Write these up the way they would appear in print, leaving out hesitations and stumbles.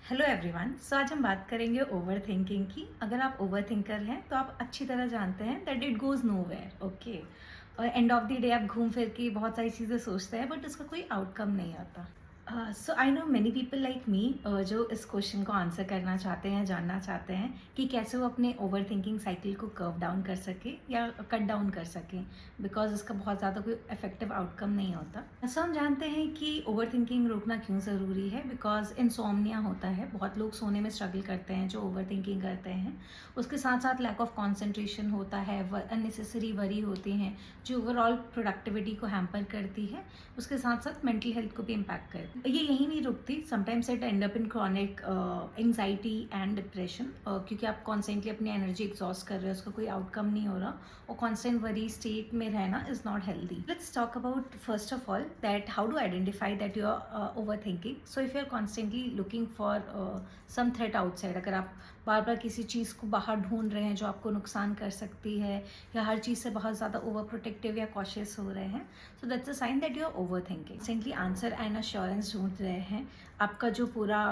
Hello everyone. सो आज हम बात करेंगे ओवर थिंकिंग की। अगर आप ओवर थिंकर हैं तो आप अच्छी तरह जानते हैं that it goes nowhere. Okay, और एंड ऑफ द डे आप घूम फिर के बहुत सारी चीज़ें सोचते हैं बट उसका कोई आउटकम नहीं आता। So I know many people like me जो इस क्वेश्चन को आंसर करना चाहते हैं, जानना चाहते हैं कि कैसे वो अपने ओवर थिंकिंग साइकिल को कर्व डाउन कर सके या कट डाउन कर सकें, बिकॉज इसका बहुत ज़्यादा कोई इफेक्टिव आउटकम नहीं होता। सो हम जानते हैं कि ओवर थिंकिंग रोकना क्यों ज़रूरी है। बिकॉज इंसोम्निया होता है, बहुत लोग सोने में स्ट्रगल करते हैं जो ओवर थिंकिंग करते हैं। उसके साथ साथ लैक ऑफ कॉन्सेंट्रेशन होता है, अननेसेसरी वरी होती हैं जो ओवरऑल प्रोडक्टिविटी को हैम्पर करती है। उसके साथ साथ मेंटल हेल्थ को भी इम्पैक्ट करती है। ये यही नहीं रुकती, sometimes it and up in chronic anxiety and depression, क्योंकि आप कॉन्स्टेंटली अपनी एनर्जी एग्जॉस्ट कर रहे हो, उसका कोई आउटकम नहीं हो रहा और कॉन्स्टेंट वरी स्टेट में रहना is not healthy. Let's talk about first of all that how to identify that you are overthinking. So if you are constantly looking for some threat outside, अगर आप बार बार किसी चीज़ को बाहर ढूंढ रहे हैं जो आपको नुकसान कर सकती है, या हर चीज़ से बहुत ज़्यादा ओवर प्रोटेक्टिव या कॉशियस हो रहे हैं, so that's a sign that you are overthinking. Simply answer and assurance ढूंढ रहे हैं। आपका जो पूरा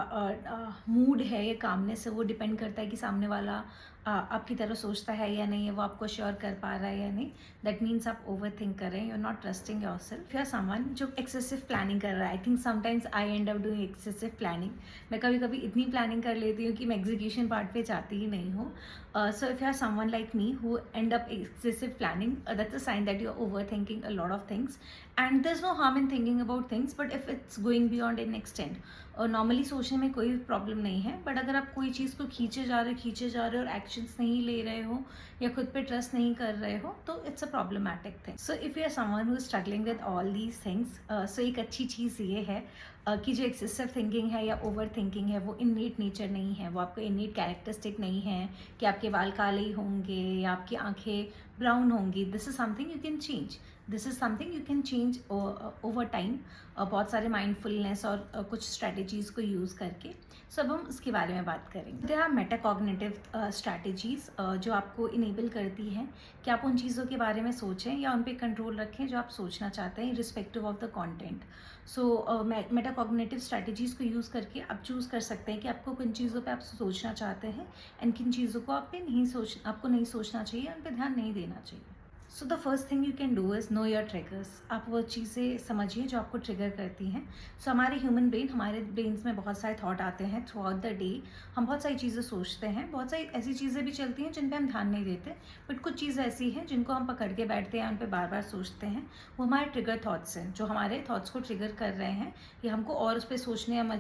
मूड है ये कामनेस से, वो डिपेंड करता है कि सामने वाला आपकी तरह सोचता है या नहीं है, वो आपको श्योर कर पा रहा है या नहीं। दैट मीन्स आप ओवर थिंक कर रहे हैं, you are not trusting yourself. या समवन जो एक्सेसिव प्लानिंग कर रहा है, I think sometimes I end up doing excessive planning. मैं कभी कभी इतनी प्लानिंग कर लेती हूँ कि मैं एग्जीक्यूशन पार्ट पे जाती ही नहीं हूँ। So if you are someone like me who end up excessive planning, that's a sign that you're overthinking a lot of things. And there's no harm in thinking about things, but if it's going beyond an extent, और normally सोचने में कोई problem नहीं है, but अगर आप कोई चीज़ को खींचे जा रहे हो और एक्शंस नहीं ले रहे हो या खुद पे ट्रस्ट नहीं कर रहे हो, तो it's a problematic thing. So if you are someone who is struggling with all these things, so एक अच्छी चीज़ ये है कि जो एक्सेसिव थिंकिंग है या ओवर थिंकिंग है वो इननेट नेचर नहीं है, वो आपको इननेट कैरेक्टरिस्टिक नहीं है कि आपके बाल काले ही होंगे या आपकी आंखें ब्राउन होंगी। This is something you can change, this is something you can change over time, बहुत सारे माइंडफुलनेस और कुछ स्ट्रैटेजीज को यूज़ करके। सो अब हम उसके बारे में बात करेंगे। देयर आर मेटाकॉग्निटिव स्ट्रैटेजीज जो आपको इनेबल करती हैं कि आप उन चीज़ों के बारे में सोचें या उन पर कंट्रोल रखें जो आप सोचना चाहते हैं, respective of the content. So metacognitive strategies को यूज़ करके आप चूज़ कर सकते हैं कि आपको किन चीज़ों पे आप सोचना चाहते हैं एंड किन चीज़ों को आपको नहीं सोचना चाहिए, उन पर ध्यान नहीं देना चाहिए। So the first thing you can do is know your triggers. आप वो चीज़ें समझिए जो आपको ट्रिगर करती हैं। सो हमारे हमारे ब्रेन्स में बहुत सारे थॉट आते हैं थ्रू आउट द डे। हम बहुत सारी चीज़ें सोचते हैं, बहुत सारी ऐसी चीज़ें भी चलती हैं जिन पे हम ध्यान नहीं देते, बट कुछ चीज़ें ऐसी हैं जिनको हम पकड़ के बैठते हैं, उन पर बार बार सोचते हैं। वो हमारे ट्रिगर थॉट्स हैं जो हमारे थॉट्स को ट्रिगर कर रहे हैं, ये हमको और उस पर सोचने या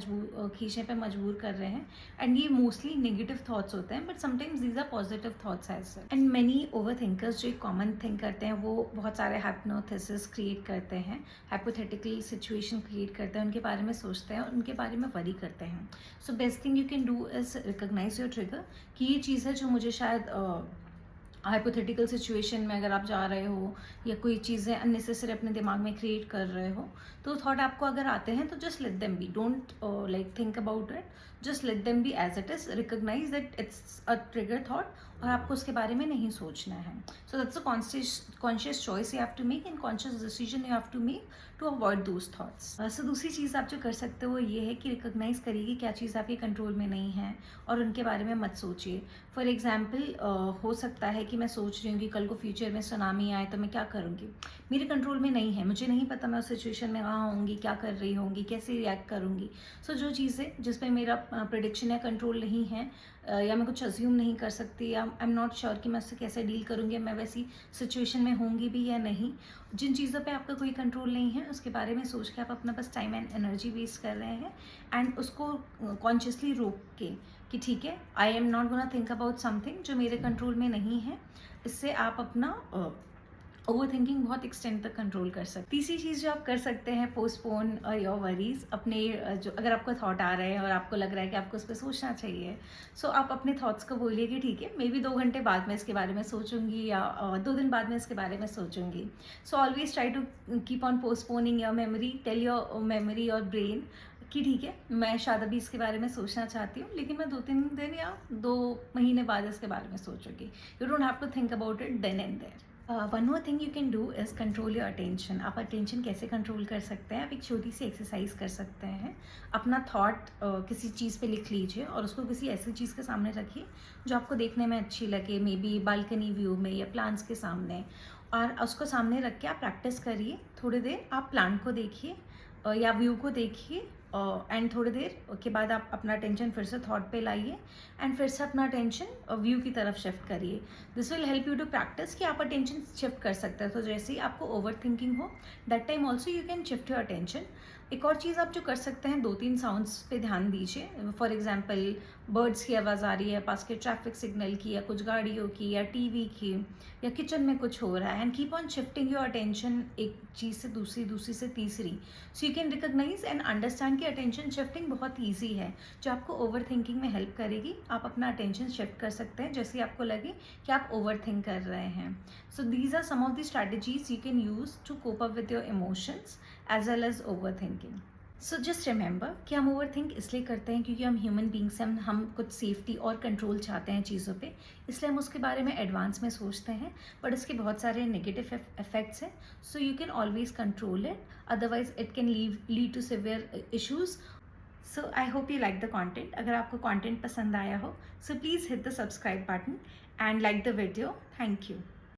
खींचने पर मजबूर कर रहे हैं। एंड ये मोस्टली नेगेटिव थॉट्स होते हैं, but sometimes these are positive thoughts as well. And many overthinkers जो एक कॉमन थिंग करते हैं वो बहुत सारे हाइप्नोथिसिस क्रिएट करते हैं, हाइपोथेटिकल सिचुएशन क्रिएट करते हैं, उनके बारे में सोचते हैं और उनके बारे में वरी करते हैं। So best thing you can do is recognise your trigger कि ये चीज़ है जो मुझे शायद हाइपोथेटिकल सिचुएशन में अगर आप जा रहे हो या कोई चीज़ें अननेसेसरी अपने दिमाग में क्रिएट कर रहे हो, तो थॉट आपको अगर आते हैं तो just let them be, don't like think about it, just let them be as it is. Recognise that it's a trigger thought और आपको उसके बारे में नहीं सोचना है। So that's a conscious choice you have to make and conscious decision you have to make to avoid those thoughts. So दूसरी चीज़ आप जो कर सकते हो ये है कि रिकॉग्नाइज करिए कि क्या चीज़ आपके कंट्रोल में नहीं है और उनके बारे में मत सोचिए। फॉर एग्जाम्पल हो सकता है कि मैं सोच रही हूँ कि कल को फ्यूचर में सुनामी आए तो मैं क्या करूँगी, मेरे कंट्रोल में नहीं है, मुझे नहीं पता मैं उस सिचुएशन में कहाँ होंगी, क्या कर रही होंगी, कैसे रिएक्ट करूँगी। सो जो चीज़ें जिस पे मेरा प्रेडिक्शन या कंट्रोल नहीं है, या मैं कुछ अज्यूम नहीं कर सकती, या आई एम नॉट श्योर कि मैं उससे कैसे डील करूँगी, मैं वैसी सिचुएशन में होंगी भी या नहीं, जिन चीज़ों पे आपका कोई कंट्रोल नहीं है उसके बारे में सोच के आप अपना बस टाइम एंड एनर्जी वेस्ट कर रहे हैं। एंड उसको कॉन्शियसली रोक के कि ठीक है, I am not gonna think about something जो मेरे कंट्रोल में नहीं है। इससे आप अपना ओवर थिंकिंग बहुत एक्सटेंड तक कंट्रोल कर सकते। तीसरी चीज़ जो आप कर सकते हैं, पोस्टपोन योर वरीज। अपने जो अगर आपको थॉट आ रहे हैं और आपको लग रहा है कि आपको उस पर सोचना चाहिए, सो आप अपने थॉट्स को बोलिए कि ठीक है, मे बी 2 घंटे बाद में इसके बारे में सोचूंगी या 2 दिन बाद में इसके बारे में सोचूंगी। So always try to keep on postponing your memory, tell your memory और ब्रेन कि ठीक है, मैं शायद अभी इसके बारे में सोचना चाहती हूँ, लेकिन मैं 2-3 दिन या 2 महीने बाद इसके बारे में सोचूंगी। You don't have to think about it then and there. One more thing you can do is control your attention. आप अटेंशन कैसे कंट्रोल कर सकते हैं? आप एक छोटी सी एक्सरसाइज कर सकते हैं। अपना थॉट किसी चीज़ पे लिख लीजिए और उसको किसी ऐसी चीज़ के सामने रखिए जो आपको देखने में अच्छी लगे, मे बी बालकनी व्यू में या प्लांट्स के सामने, और उसको सामने रख के आप प्रैक्टिस करिए। थोड़ी देर आप प्लांट को देखिए या व्यू को देखिए, एंड थोड़ी देर के बाद आप अपना अटेंशन फिर से थॉट पे लाइए एंड फिर से अपना अटेंशन व्यू की तरफ शिफ्ट करिए। This will help you to practise कि आप अटेंशन शिफ्ट कर सकते हैं। तो जैसे ही आपको ओवर थिंकिंग हो, that time also you can shift your attention. एक और चीज़ आप जो कर सकते हैं, 2-3 साउंड्स पे ध्यान दीजिए। फॉर एग्जाम्पल, बर्ड्स की आवाज़ आ रही है, पास के ट्रैफिक सिग्नल की, या कुछ गाड़ियों की, या टीवी की, या किचन में कुछ हो रहा है, and keep on shifting your attention एक चीज़ से दूसरी, दूसरी से तीसरी। So you can recognise and understand कि अटेंशन शिफ्टिंग बहुत ईजी है, जो आपको ओवर थिंकिंग में हेल्प करेगी। आप अपना अटेंशन शिफ्ट कर सकते हैं जैसे आपको लगे कि आप ओवर थिंक कर रहे हैं। So these are some of the strategies you can use to cope up with your emotions as well as overthinking. So just remember कि हम ओवर थिंक इसलिए करते हैं क्योंकि हम ह्यूमन बींग्स हैं, हम कुछ सेफ्टी और कंट्रोल चाहते हैं चीज़ों पे, इसलिए हम उसके बारे में एडवांस में सोचते हैं। बट इसके बहुत सारे नेगेटिव इफेक्ट्स हैं, so you can always control it, otherwise it can lead to severe issues. So I hope you like the content. अगर आपको कॉन्टेंट पसंद आया हो, so please hit the subscribe button and like the video. Thank you.